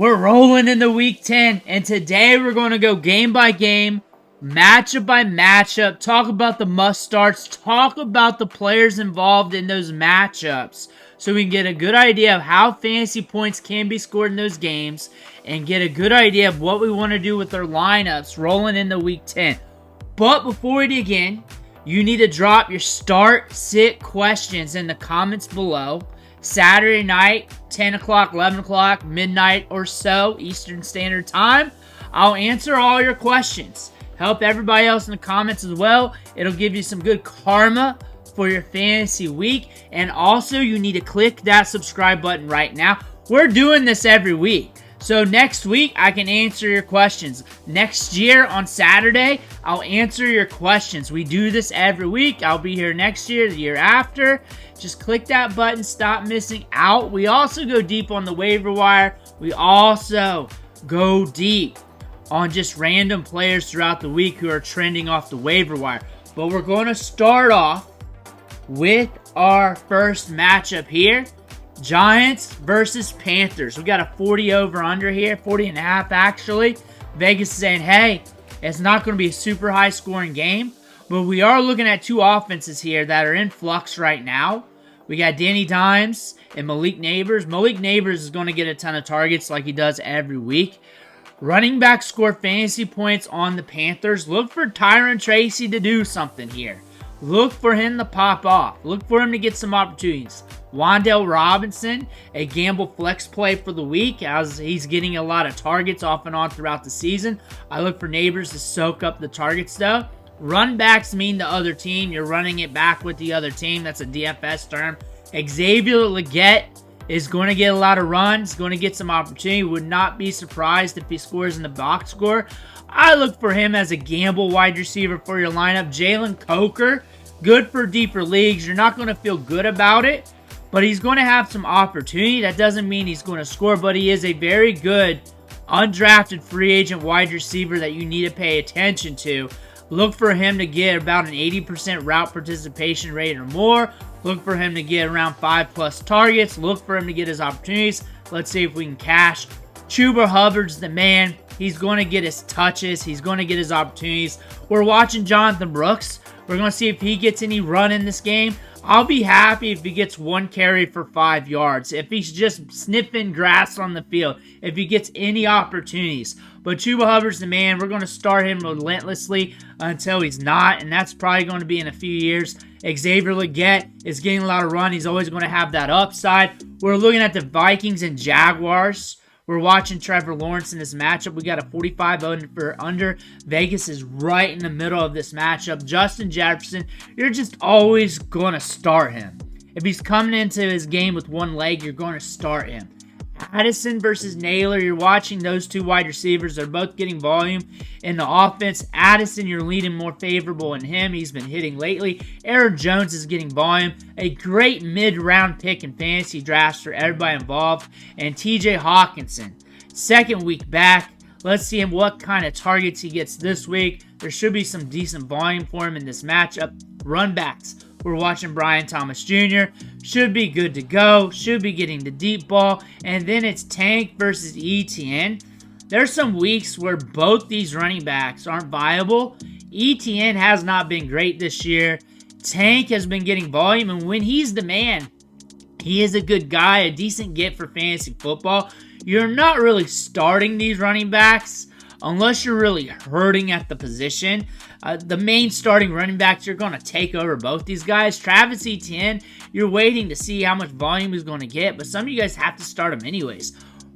We're rolling into week 10, and today we're going to go game by game, matchup by matchup, talk about the must-starts, talk about the players involved in those matchups, so we can get a good idea of how fantasy points can be scored in those games, and get a good idea of what we want to do with our lineups rolling into week 10. But before we begin, you need to drop your start-sit questions in the comments below. Saturday night, 10 o'clock, 11 o'clock, midnight or so, Eastern Standard Time. I'll answer all your questions. Help everybody else in the comments as well. It'll give you some good karma for your fantasy week. And also, you need to click that subscribe button right now. We're doing this every week. So next week, I can answer your questions. Next year on Saturday, I'll answer your questions. We do this every week. I'll be here next year, the year after. Just click that button. Stop missing out. We also go deep on the waiver wire. We also go deep on just random players throughout the week who are trending off the waiver wire. But we're going to start off with our first matchup here. Giants versus Panthers. We got a 40 over under here, 40 and a half actually. Vegas is saying, hey, it's not going to be a super high scoring game, but we are looking at two offenses here that are in flux right now. We got Danny Dimes and Malik Nabers. Malik Nabers is going to get a ton of targets like he does every week. Running back score fantasy points on the Panthers. Look for Tyrone Tracy to do something here. Look for him to pop off. Look for him to get some opportunities. Wan'Dale Robinson, a gamble flex play for the week as he's getting a lot of targets off and on throughout the season. I look for Nabers to soak up the targets though. Run backs mean the other team. You're running it back with the other team. That's a DFS term. Xavier Legette is going to get a lot of runs, going to get some opportunity. Would not be surprised if he scores in the box score. I look for him as a gamble wide receiver for your lineup. Jalen Coker, good for deeper leagues. You're not going to feel good about it, but he's going to have some opportunity. That doesn't mean he's going to score, but he is a very good undrafted free agent wide receiver that you need to pay attention to. Look for him to get about an 80% route participation rate or more. Look for him to get around 5+ targets. Look for him to get his opportunities. Let's see if we can cash. Chuba Hubbard's the man. He's going to get his touches. He's going to get his opportunities. We're watching Jonathan Brooks. We're going to see if he gets any run in this game. I'll be happy if he gets one carry for 5 yards. If he's just sniffing grass on the field. If he gets any opportunities. But Chuba Hubbard's the man. We're going to start him relentlessly until he's not. And that's probably going to be in a few years. Xavier Legette is getting a lot of run. He's always going to have that upside. We're looking at the Vikings and Jaguars. We're watching Trevor Lawrence in this matchup. We got a 45 under. Vegas is right in the middle of this matchup. Justin Jefferson, you're just always going to start him. If he's coming into his game with one leg, you're going to start him. Addison versus Naylor, you're watching those two wide receivers. They're both getting volume in the offense. Addison, you're leaning more favorable in him. He's been hitting lately. Aaron Jones is getting volume. A great mid-round pick in fantasy drafts for everybody involved. And TJ Hockenson, second week back. Let's see him what kind of targets he gets this week. There should be some decent volume for him in this matchup. Run backs. We're watching Brian Thomas Jr. Should be good to go. Should be getting the deep ball. And then it's Tank versus Etienne. There's some weeks where both these running backs aren't viable. Etienne has not been great this year. Tank has been getting volume. And when he's the man, he is a good guy, a decent get for fantasy football. You're not really starting these running backs unless you're really hurting at the position. The main starting running backs, you're going to take over both these guys. Travis Etienne, you're waiting to see how much volume he's going to get, but some of you guys have to start him anyways.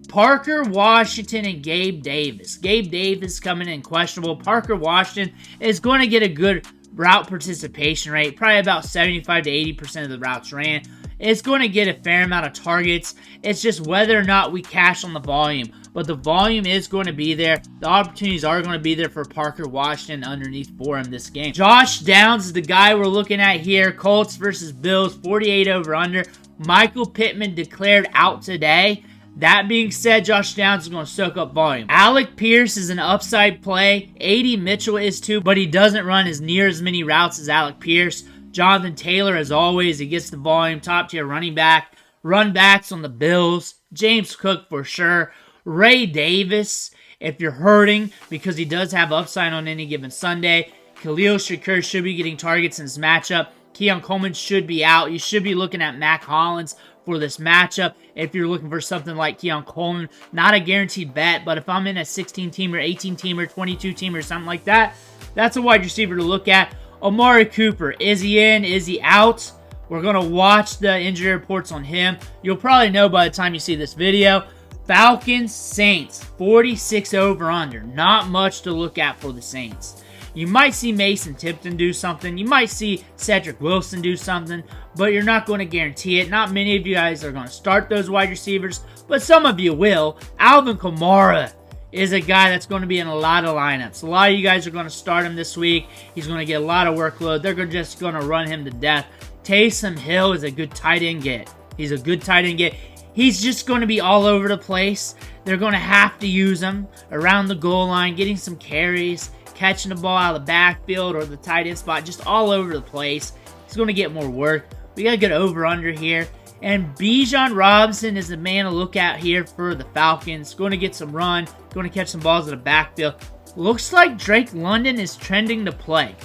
Parker Washington and Gabe Davis. Gabe Davis coming in questionable. Parker Washington is going to get a good route participation rate, probably about 75 to 80% of the routes ran. It's going to get a fair amount of targets. It's just whether or not we cash on the volume. But the volume is going to be there. The opportunities are going to be there for Parker Washington underneath for him this game. Josh Downs is the guy we're looking at here. Colts versus Bills, 48 over under. Michael Pittman declared out today. That being said, Josh Downs is going to soak up volume. Alec Pierce is an upside play. A.D. Mitchell is too, but he doesn't run near as many routes as Alec Pierce. Jonathan Taylor, as always, he gets the volume. Top tier running back. Run backs on the Bills. James Cook for sure. Ray Davis, if you're hurting, because he does have upside on any given Sunday. Khalil Shakir should be getting targets in this matchup. Keon Coleman should be out. You should be looking at Mac Hollins for this matchup if you're looking for something like Keon Coleman. Not a guaranteed bet, but if I'm in a 16-teamer, 18-teamer, 22-teamer, something like that, that's a wide receiver to look at. Amari Cooper, is he in? Is he out? We're going to watch the injury reports on him. You'll probably know by the time you see this video. Falcons, Saints, 46 over-under. Not much to look at for the Saints. You might see Mason Tipton do something. You might see Cedric Wilson do something, but you're not going to guarantee it. Not many of you guys are going to start those wide receivers, but some of you will. Alvin Kamara is a guy that's going to be in a lot of lineups. A lot of you guys are going to start him this week. He's going to get a lot of workload. They're just going to run him to death. Taysom Hill is a good tight end get. He's a good tight end get. He's just going to be all over the place. They're going to have to use him around the goal line, getting some carries, catching the ball out of the backfield or the tight end spot, just all over the place. He's going to get more work. We got to get over-under here. And Bijan Robinson is the man to look at here for the Falcons. Going to get some run, going to catch some balls in the backfield. Looks like Drake London is trending to play.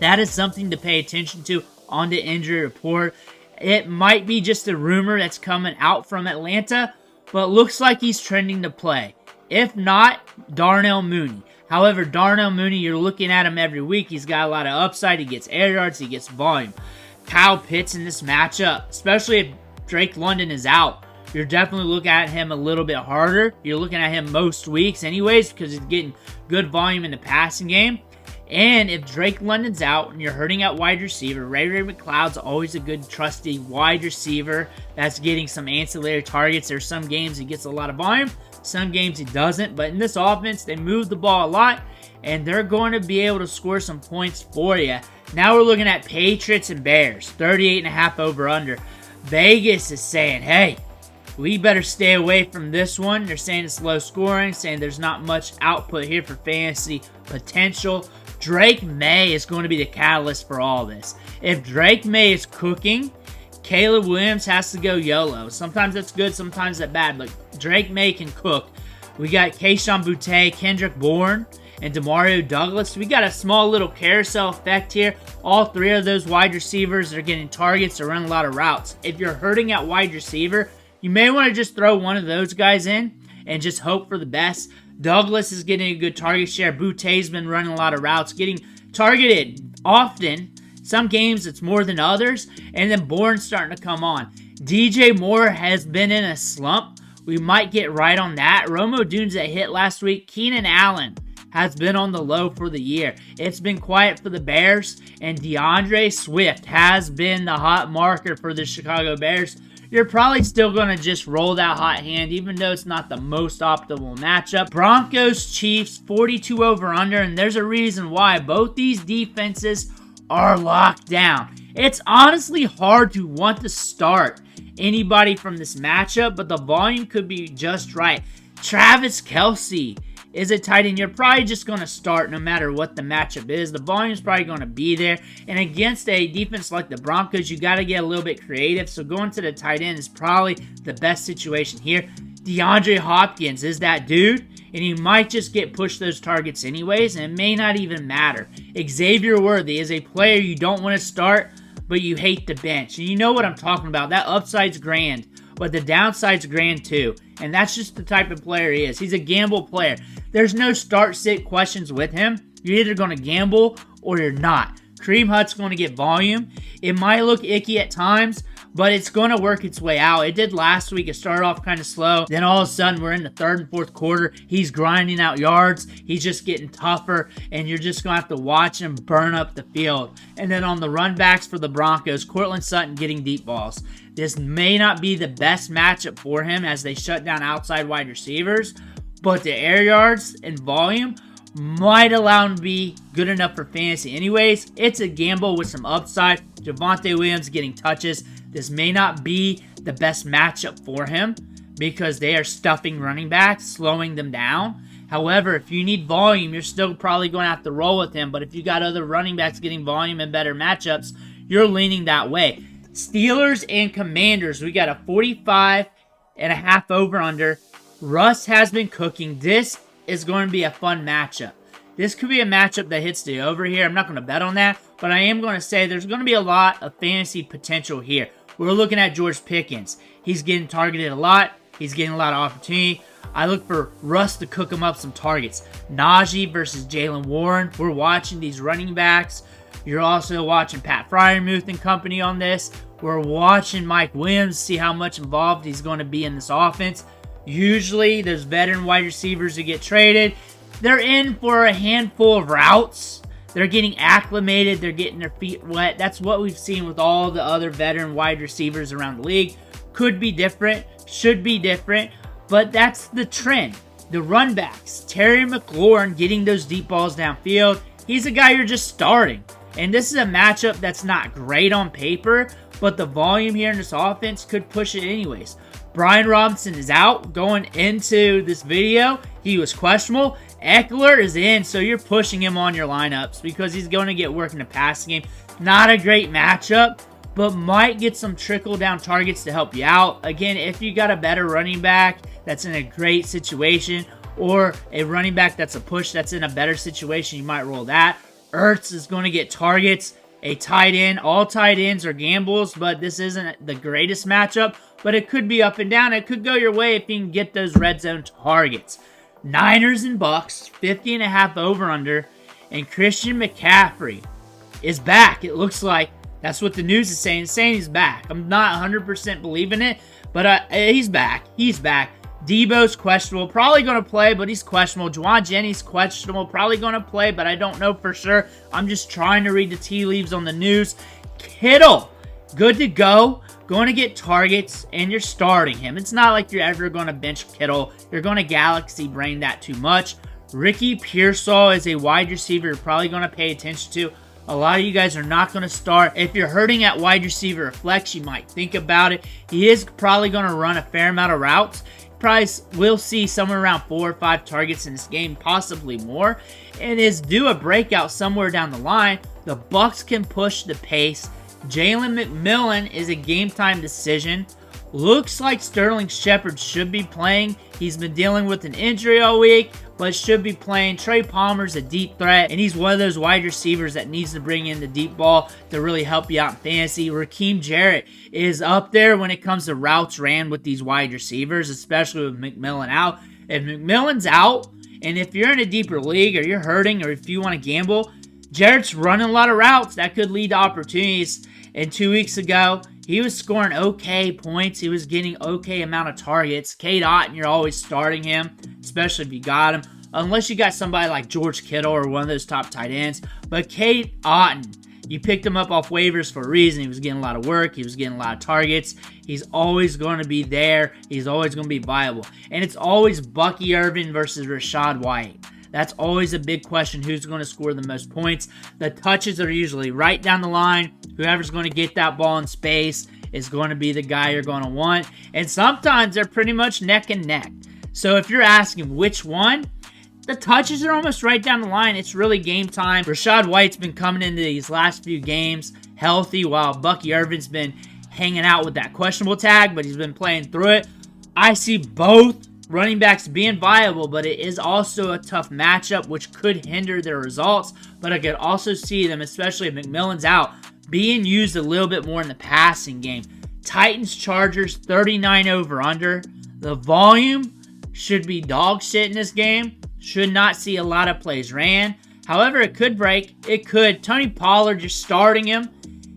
That is something to pay attention to on the injury report. It might be just a rumor that's coming out from Atlanta, but looks like he's trending to play. If not, Darnell Mooney. However, Darnell Mooney, you're looking at him every week. He's got a lot of upside. He gets air yards. He gets volume. Kyle Pitts in this matchup, especially if Drake London is out, you're definitely looking at him a little bit harder. You're looking at him most weeks anyways because he's getting good volume in the passing game. And if Drake London's out and you're hurting at wide receiver, Ray McLeod's always a good, trusty wide receiver that's getting some ancillary targets. There's some games he gets a lot of volume, some games he doesn't. But in this offense, they move the ball a lot, and they're going to be able to score some points for you. Now we're looking at Patriots and Bears, 38.5 over-under. Vegas is saying, hey, we better stay away from this one. They're saying it's low scoring, saying there's not much output here for fantasy potential. Drake May is going to be the catalyst for all this. If Drake May is cooking, Caleb Williams has to go YOLO. Sometimes that's good, sometimes that's bad, but Drake May can cook. We got Kayshon Boutte, Kendrick Bourne, and Demario Douglas. We got a small little carousel effect here. All three of those wide receivers are getting targets or running a lot of routes. If you're hurting at wide receiver, you may want to just throw one of those guys in and just hope for the best. Douglas is getting a good target share. Boutte's been running a lot of routes, getting targeted often. Some games it's more than others. And then Bourne's starting to come on. DJ Moore has been in a slump. We might get right on that. Odunze hit last week. Keenan Allen has been on the low for the year. It's been quiet for the Bears. And DeAndre Swift has been the hot marker for the Chicago Bears. You're probably still going to just roll that hot hand, even though it's not the most optimal matchup. Broncos, Chiefs, 42 over-under, and there's a reason why. Both these defenses are locked down. It's honestly hard to want to start anybody from this matchup, but the volume could be just right. Travis Kelce is a tight end you're probably just going to start no matter what the matchup is. The volume's probably going to be there. And against a defense like the Broncos, you got to get a little bit creative. So going to the tight end is probably the best situation here. DeAndre Hopkins is that dude, and he might just get pushed those targets anyways, and it may not even matter. Xavier Worthy is a player you don't want to start, but you hate the bench. And you know what I'm talking about. That upside's grand, but the downside's grand too. And that's just the type of player he is. He's a gamble player. There's no start-sit questions with him. You're either going to gamble or you're not. Kareem Hunt's going to get volume. It might look icky at times, but it's going to work its way out. It did last week. It started off kind of slow. Then all of a sudden, we're in the third and fourth quarter. He's grinding out yards. He's just getting tougher, and you're just going to have to watch him burn up the field. And then on the run backs for the Broncos, Courtland Sutton getting deep balls. This may not be the best matchup for him as they shut down outside wide receivers, but the air yards and volume might allow him to be good enough for fantasy. Anyways, it's a gamble with some upside. Javonte Williams getting touches. This may not be the best matchup for him because they are stuffing running backs, slowing them down. However, if you need volume, you're still probably going to have to roll with him. But if you got other running backs getting volume and better matchups, you're leaning that way. Steelers and Commanders, we got a 45.5 over-under. Russ has been cooking. This is going to be a fun matchup. This could be a matchup that hits the over here. I'm not going to bet on that, but I am going to say there's going to be a lot of fantasy potential here. We're looking at George Pickens. He's getting targeted a lot. He's getting a lot of opportunity. I look for Russ to cook him up some targets. Najee versus Jalen Warren. We're watching these running backs. You're also watching Pat Freiermuth and company on this. We're watching Mike Williams, see how much involved he's going to be in this offense. Usually, there's veteran wide receivers who get traded. They're in for a handful of routes. They're getting acclimated. They're getting their feet wet. That's what we've seen with all the other veteran wide receivers around the league. Could be different. Should be different. But that's the trend. The run backs. Terry McLaurin getting those deep balls downfield. He's a guy you're just starting. And this is a matchup that's not great on paper, but the volume here in this offense could push it anyways. Brian Robinson is out going into this video. He was questionable. Eckler is in, so you're pushing him on your lineups because he's going to get work in the passing game. Not a great matchup, but might get some trickle-down targets to help you out. Again, if you got a better running back that's in a great situation, or a running back that's a push that's in a better situation, you might roll that. Ertz is going to get targets. A tight end. All tight ends are gambles, but this isn't the greatest matchup. But it could be up and down. It could go your way if you can get those red zone targets. Niners and Bucks, 50.5 over-under. And Christian McCaffrey is back. It looks like that's what the news is saying. It's saying he's back. I'm not 100% believing it, but he's back. He's back. Debo's questionable. Probably going to play, but he's questionable. Juwan Jennings questionable. Probably going to play, but I don't know for sure. I'm just trying to read the tea leaves on the news. Kittle, good to go. Going to get targets, and you're starting him. It's not like you're ever going to bench Kittle. You're going to galaxy brain that too much. Ricky Pearsall is a wide receiver you're probably going to pay attention to. A lot of you guys are not going to start. If you're hurting at wide receiver or flex, you might think about it. He is probably going to run a fair amount of routes. Probably will see somewhere around 4 or 5 targets in this game, possibly more, and is due a breakout somewhere down the line. The Bucks can push the pace. Jalen McMillan is a game-time decision. Looks like Sterling Shepard should be playing. He's been dealing with an injury all week, but should be playing. Trey Palmer's a deep threat, and he's one of those wide receivers that needs to bring in the deep ball to really help you out in fantasy. Raheem Jarrett is up there when it comes to routes ran with these wide receivers, especially with McMillan out. If McMillan's out, and if you're in a deeper league, or you're hurting, or if you want to gamble, Jarrett's running a lot of routes. That could lead to opportunities. And 2 weeks ago, he was scoring okay points. He was getting okay amount of targets. Cade Otton, you're always starting him, especially if you got him. Unless you got somebody like George Kittle or one of those top tight ends. But Cade Otton, you picked him up off waivers for a reason. He was getting a lot of work. He was getting a lot of targets. He's always going to be there. He's always going to be viable. And it's always Bucky Irvin versus Rachaad White. That's always a big question, who's going to score the most points. The touches are usually right down the line. Whoever's going to get that ball in space is going to be the guy you're going to want. And sometimes they're pretty much neck and neck. So if you're asking which one, the touches are almost right down the line. It's really game time. Rachaad White's been coming into these last few games healthy, while Bucky Irvin's been hanging out with that questionable tag, but he's been playing through it. I see both running backs being viable, but it is also a tough matchup, which could hinder their results. But I could also see them, especially if McMillan's out, being used a little bit more in the passing game. Titans, Chargers, 39 over under. The volume should be dog shit in this game. Should not see a lot of plays ran. However, it could break. It could. Tony Pollard, just starting him.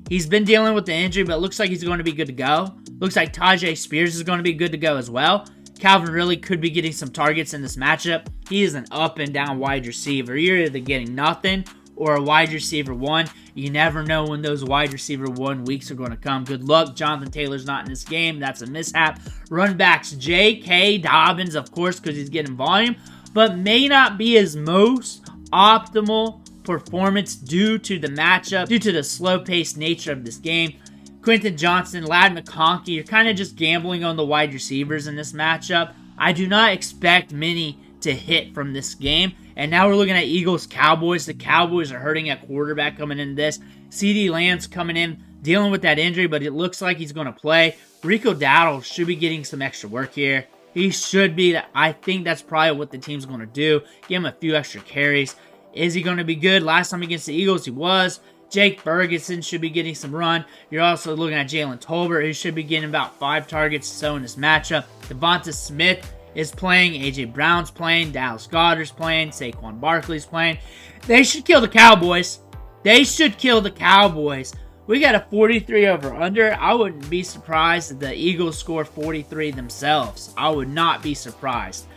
He's been dealing with the injury, but it looks like he's going to be good to go. Looks like Tajay Spears is going to be good to go as well. Calvin really could be getting some targets in this matchup. He is an up and down wide receiver. You're either getting nothing or a wide receiver one. You never know when those wide receiver 1 weeks are going to come. Good luck. Jonathan Taylor's not in this game. That's a mishap. Run backs, J.K. Dobbins, of course, because he's getting volume, but may not be his most optimal performance due to the matchup, due to the slow-paced nature of this game. Quentin Johnson, Ladd McConkey, you're kind of just gambling on the wide receivers in this matchup. I do not expect many to hit from this game. And now we're looking at Eagles-Cowboys. The Cowboys are hurting at quarterback coming into this. CeeDee Lamb's coming in, dealing with that injury, but it looks like he's going to play. Rico Dowdle should be getting some extra work here. He should be. I think that's probably what the team's going to do. Give him a few extra carries. Is he going to be good? Last time against the Eagles, he was. Jake Ferguson should be getting some run. You're also looking at Jalen Tolbert, who should be getting about 5 targets or so in this matchup. Devonta Smith is playing. A.J. Brown's playing. Dallas Goedert's playing. Saquon Barkley's playing. They should kill the Cowboys. They should kill the Cowboys. We got a 43 over under. I wouldn't be surprised if the Eagles score 43 themselves. I would not be surprised.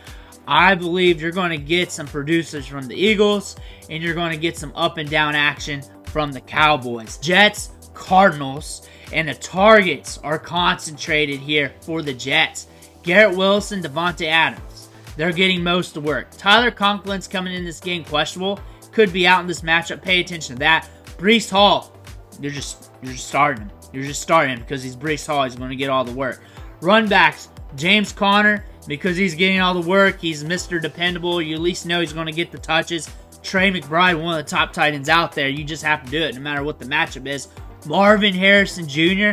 I believe you're going to get some producers from the Eagles, and you're going to get some up and down action from the Cowboys. Jets, Cardinals, and the targets are concentrated here for the Jets. Garrett Wilson, Devontae Adams. They're getting most of the work. Tyler Conklin's coming in this game questionable. Could be out in this matchup. Pay attention to that. Breece Hall. You're just starting him. You're just starting him because he's Breece Hall. He's going to get all the work. Run backs. James Conner, because he's getting all the work. He's Mr. Dependable. You at least know he's going to get the touches. Trey McBride, one of the top tight ends out there. You just have to do it no matter what the matchup is. Marvin Harrison Jr.,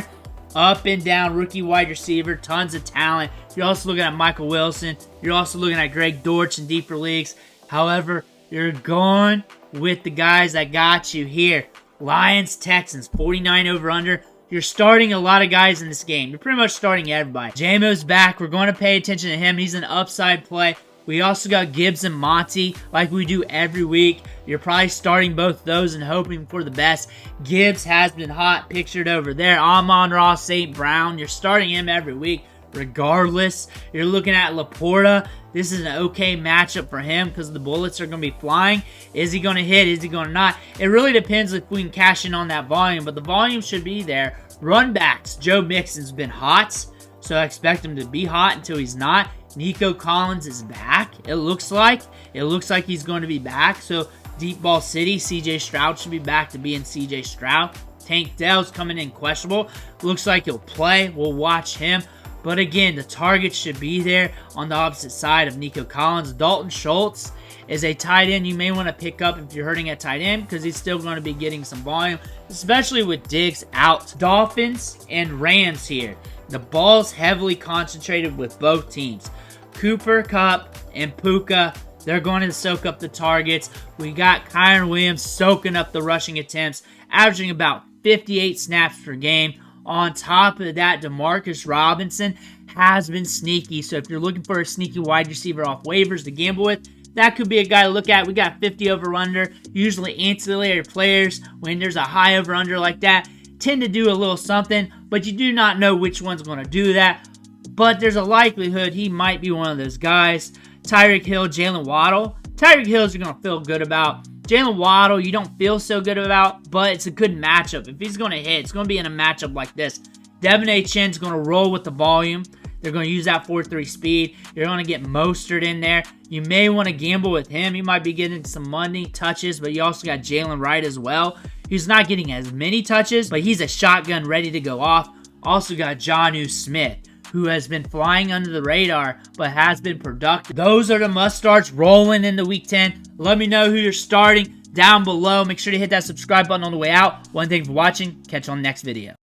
up and down rookie wide receiver. Tons of talent. You're also looking at Michael Wilson. You're also looking at Greg Dortch in deeper leagues. However, you're going with the guys that got you here. Lions, Texans, 49 over under. You're starting a lot of guys in this game. You're pretty much starting everybody. Jamo's back. We're going to pay attention to him. He's an upside play. We also got Gibbs and Monty, like we do every week. You're probably starting both those and hoping for the best. Gibbs has been hot, pictured over there. Amon-Ra St. Brown. You're starting him every week. Regardless, you're looking at Laporta. This is an okay matchup for him because the bullets are going to be flying. Is he going to hit? Is he going to not? It really depends if we can cash in on that volume, but the volume should be there. Run backs. Joe Mixon's been hot, so I expect him to be hot until he's not. Nico Collins is back, it looks like. It looks like he's going to be back, so Deep Ball City, C.J. Stroud should be back to being C.J. Stroud. Tank Dell's coming in questionable. Looks like he'll play. We'll watch him. But again, the targets should be there on the opposite side of Nico Collins. Dalton Schultz is a tight end you may want to pick up if you're hurting at tight end because he's still going to be getting some volume, especially with Diggs out. Dolphins and Rams here. The ball's heavily concentrated with both teams. Cooper Kupp and Puka, they're going to soak up the targets. We got Kyren Williams soaking up the rushing attempts, averaging about 58 snaps per game. On top of that, Demarcus Robinson has been sneaky. So if you're looking for a sneaky wide receiver off waivers to gamble with, that could be a guy to look at. We got 50 over-under. Usually ancillary players, when there's a high over-under like that, tend to do a little something, but you do not know which one's going to do that. But there's a likelihood he might be one of those guys. Tyreek Hill, Jalen Waddle. Tyreek Hill you're going to feel good about. Jalen Waddle, you don't feel so good about, but it's a good matchup. If he's going to hit, it's going to be in a matchup like this. Devin Etienne's going to roll with the volume. They're going to use that 4.3 speed. You're going to get Mostert in there. You may want to gamble with him. He might be getting some money touches, but you also got Jalen Wright as well. He's not getting as many touches, but he's a shotgun ready to go off. Also got Jonnu Smith, who has been flying under the radar, but has been productive. Those are the must-starts rolling into Week 10. Let me know who you're starting down below. Make sure to hit that subscribe button on the way out. One thing for watching. Catch you on the next video.